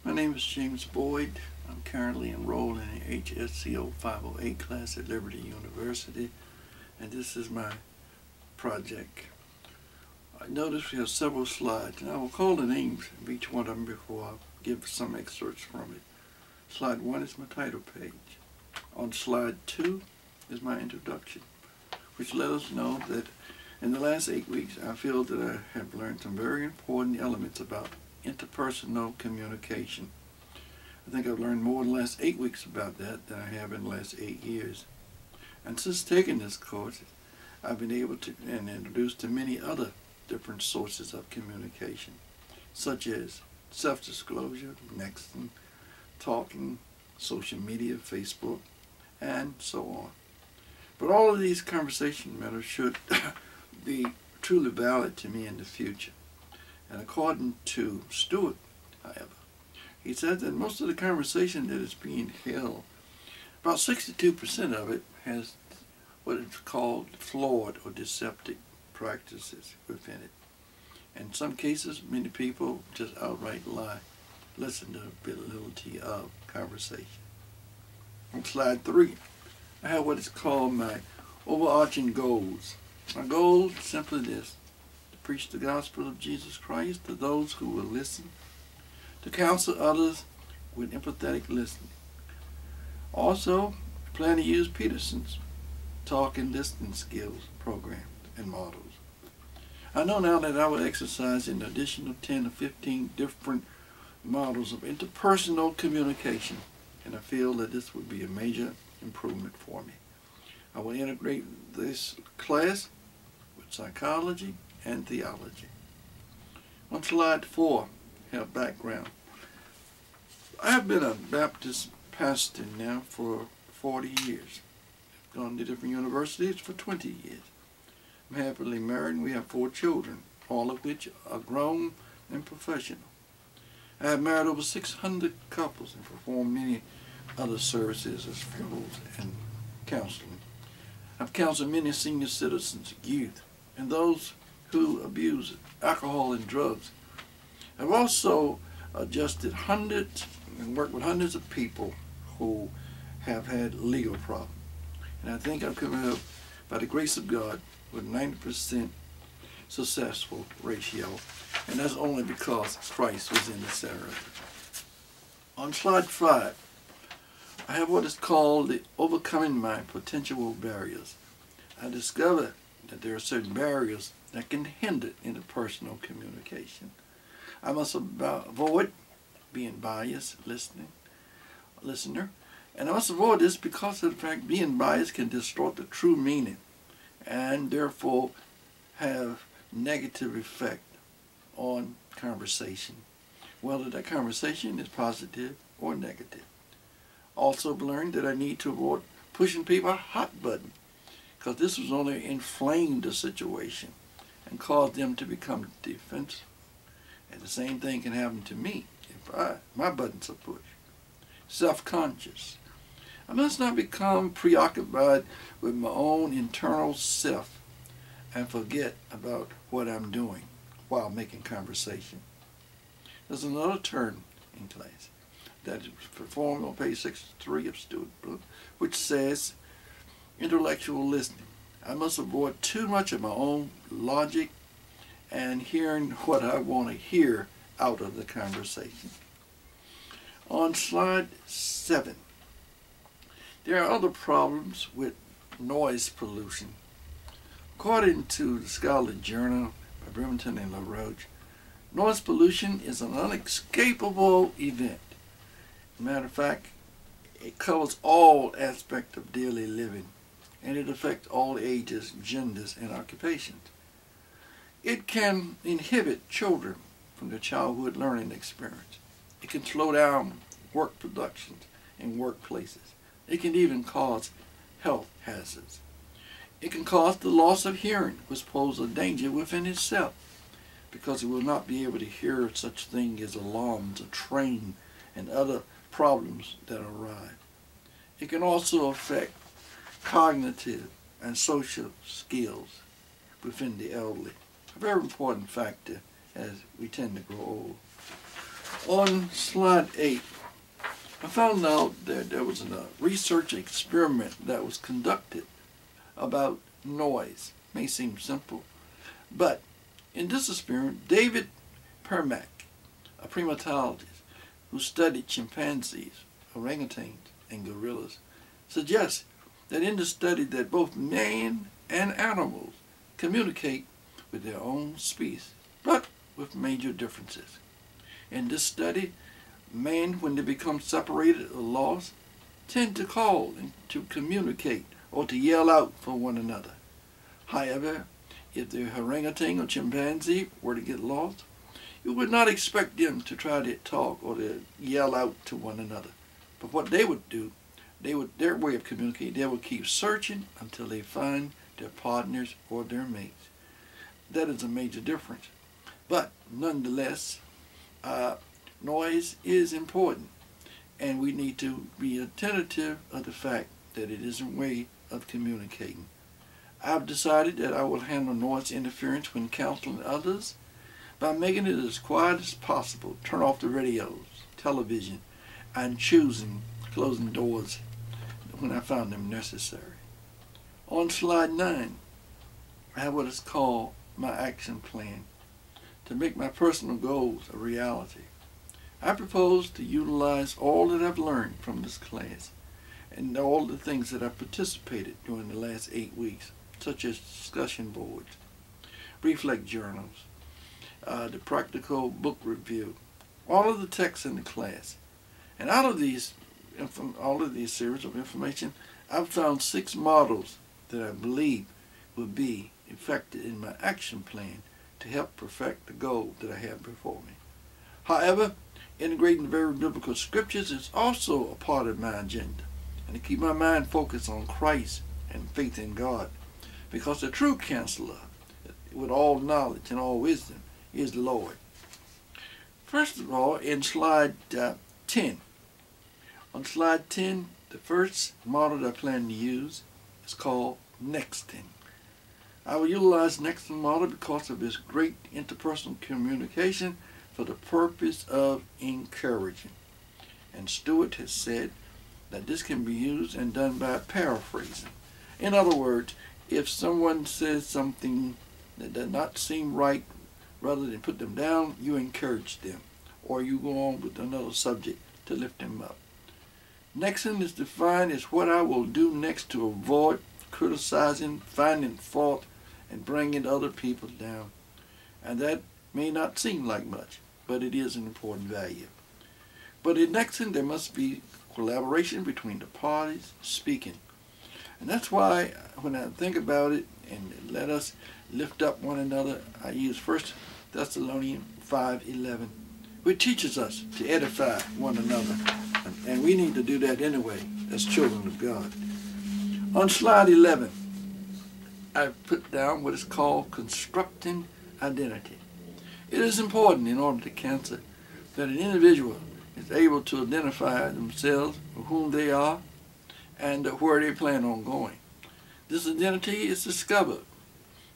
My name is James Boyd. I'm currently enrolled in the HSCO 508 class at Liberty University, and this is my project. I notice we have several slides, and I will call the names of each one of them before I give some excerpts from it. Slide 1 is my title page. On slide 2 is my introduction, which let us know that in the last 8 weeks I feel that I have learned some very important elements about interpersonal communication. I think I've learned more in the last 8 weeks about that than I have in the last 8 years. And since taking this course, I've been able to and introduced to many other different sources of communication, such as self-disclosure, nexting, talking, social media, Facebook, and so on. But all of these conversation matters should be truly valid to me in the future. And according to Stewart, however, he said that most of the conversation that is being held, about 62% of it has what is called flawed or deceptive practices within it. In some cases, many people just outright lie. Listen to the validity of conversation. On slide 3, I have what is called my overarching goals. My goal is simply this: to preach the gospel of Jesus Christ to those who will listen, to counsel others with empathetic listening. Also, I plan to use Peterson's talk and listening skills programs and models. I know now that I will exercise an additional 10 or 15 different models of interpersonal communication, and I feel that this would be a major improvement for me. I will integrate this class with psychology and theology. On slide 4, have background. I have been a Baptist pastor now for 40 years. I've gone to different universities for 20 years. I'm happily married and we have 4 children, all of which are grown and professional. I have married over 600 couples and performed many other services as funerals and counseling. I've counseled many senior citizens, youth, and those who abuse alcohol and drugs. I've also adjusted hundreds and worked with hundreds of people who have had legal problems. And I think I've come up, by the grace of God, with 90% successful ratio. And that's only because Christ was in the center of it. On slide 5, I have what is called the overcoming my potential barriers. I discovered that there are certain barriers that can hinder interpersonal communication. I must avoid being biased listener, and I must avoid this because of the fact being biased can distort the true meaning and therefore have negative effect on conversation, whether that conversation is positive or negative. Also learned that I need to avoid pushing people a hot button, because this will only inflame the situation and cause them to become defensive. And the same thing can happen to me if my buttons are pushed. Self-conscious. I must not become preoccupied with my own internal self and forget about what I'm doing while making conversation. There's another term in class that is performed on page 63 of student book, which says intellectual listening. I must avoid too much of my own logic and hearing what I want to hear out of the conversation. On slide 7, there are other problems with noise pollution. According to the Scholarly Journal by Bremerton and LaRoche, noise pollution is an unescapable event. As a matter of fact, it covers all aspects of daily living, and it affects all ages, genders, and occupations. It can inhibit children from their childhood learning experience. It can slow down work productions in workplaces. It can even cause health hazards. It can cause the loss of hearing, which poses a danger within itself, because it will not be able to hear such things as alarms, a train, and other problems that arise. It can also affect cognitive and social skills within the elderly, a very important factor as we tend to grow old. On slide 8, I found out that there was a research experiment that was conducted about noise. May seem simple, but in this experiment, David Permack, a primatologist who studied chimpanzees, orangutans, and gorillas, suggests that in the study that both man and animals communicate with their own species, but with major differences. In this study, men, when they become separated or lost, tend to call and to communicate or to yell out for one another. However, if the orangutan or chimpanzee were to get lost, you would not expect them to try to talk or to yell out to one another. But what they would do, their way of communicating, they would keep searching until they find their partners or their mates. That is a major difference. But nonetheless, noise is important, and we need to be attentive of the fact that it is a way of communicating. I've decided that I will handle noise interference when counseling others by making it as quiet as possible. Turn off the radios, television, and closing doors when I found them necessary. On slide 9, I have what is called my action plan to make my personal goals a reality. I propose to utilize all that I've learned from this class and all the things that I've participated during the last 8 weeks, such as discussion boards, reflect journals, the practical book review, all of the texts in the class. And out of all of these series of information, I've found 6 models that I believe will be effective in my action plan to help perfect the goal that I have before me. However, integrating very biblical scriptures is also a part of my agenda, and to keep my mind focused on Christ and faith in God, because the true counselor with all knowledge and all wisdom is the Lord. First of all, in slide 10. On slide 10, the first model that I plan to use is called Nexting. I will utilize Nexting model because of its great interpersonal communication for the purpose of encouraging. And Stewart has said that this can be used and done by paraphrasing. In other words, if someone says something that does not seem right, rather than put them down, you encourage them, or you go on with another subject to lift them up. Nexting is defined as what I will do next to avoid criticizing, finding fault, and bringing other people down. And that may not seem like much, but it is an important value. But in Nexting, there must be collaboration between the parties speaking. And that's why when I think about it and let us lift up one another, I use 1 Thessalonians 5:11, which teaches us to edify one another. And we need to do that anyway as children of God. On slide 11, I've put down what is called constructing identity. It is important in order to counsel that an individual is able to identify themselves, whom they are, and where they plan on going. This identity is discovered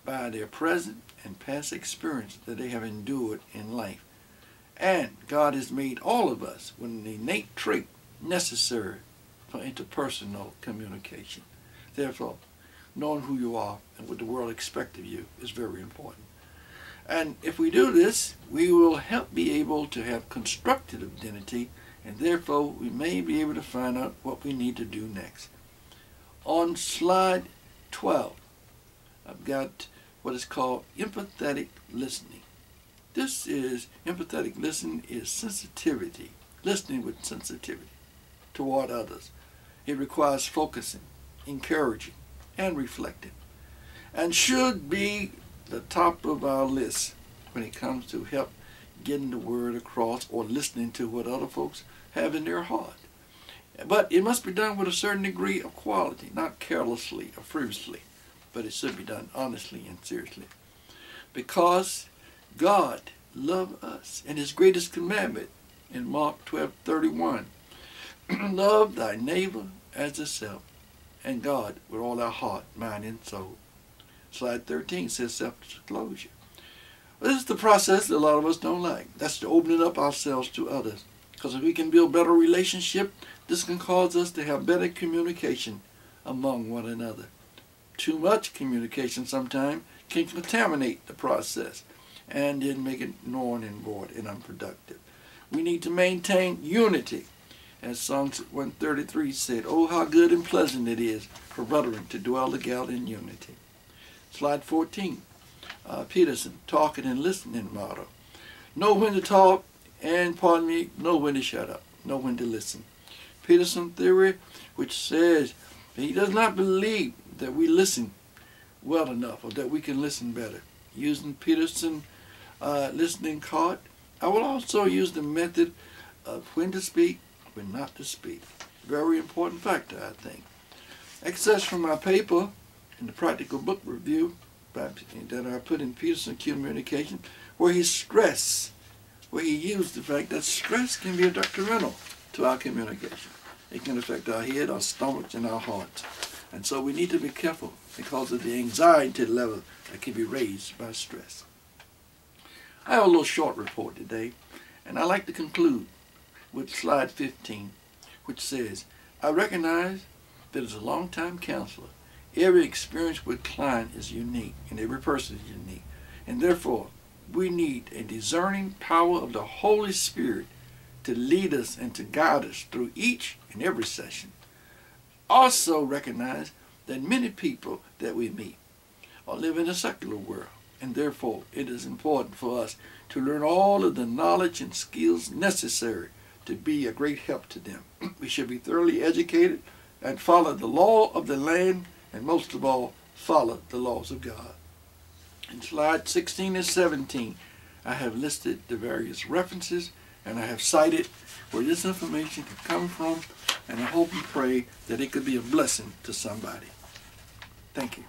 by their present and past experience that they have endured in life. And God has made all of us with an innate trait necessary for interpersonal communication. Therefore, knowing who you are and what the world expects of you is very important. And if we do this, we will help be able to have constructed identity, and therefore we may be able to find out what we need to do next. On slide 12, I've got what is called empathetic listening. Empathetic listening is sensitivity, listening with sensitivity toward others. It requires focusing, encouraging, and reflecting, and should be the top of our list when it comes to help getting the word across or listening to what other folks have in their heart. But it must be done with a certain degree of quality, not carelessly or frivolously, but it should be done honestly and seriously. Because God loved us, and his greatest commandment in Mark 12:31, love thy neighbor as thyself, and God with all our heart, mind, and soul. Slide 13 says self-disclosure. This is the process that a lot of us don't like. That's to opening up ourselves to others. Because if we can build better relationship, this can cause us to have better communication among one another. Too much communication sometimes can contaminate the process and then make it null and void and unproductive. We need to maintain unity. As Psalm 133 said, "Oh, how good and pleasant it is for brethren to dwell together in unity." Slide 14. Peterson, talking and listening motto. Know when to talk and, know when to shut up. Know when to listen. Peterson theory, which says that he does not believe that we listen well enough or that we can listen better. Using Peterson listening card, I will also use the method of when to speak, when not to speak. Very important factor, I think. Excerpts from my paper in the practical book review that I put in Peterson Communication, where he used the fact that stress can be detrimental to our communication. It can affect our head, our stomach, and our hearts. And so we need to be careful because of the anxiety level that can be raised by stress. I have a little short report today, and I'd like to conclude with slide 15, which says, "I recognize that as a long-time counselor, every experience with client is unique, and every person is unique. And therefore, we need a discerning power of the Holy Spirit to lead us and to guide us through each and every session. Also recognize that many people that we meet are living in a secular world, and therefore it is important for us to learn all of the knowledge and skills necessary to be a great help to them. We should be thoroughly educated and follow the law of the land, and most of all, follow the laws of God." In slide 16 and 17, I have listed the various references, and I have cited where this information can come from, and I hope and pray that it could be a blessing to somebody. Thank you.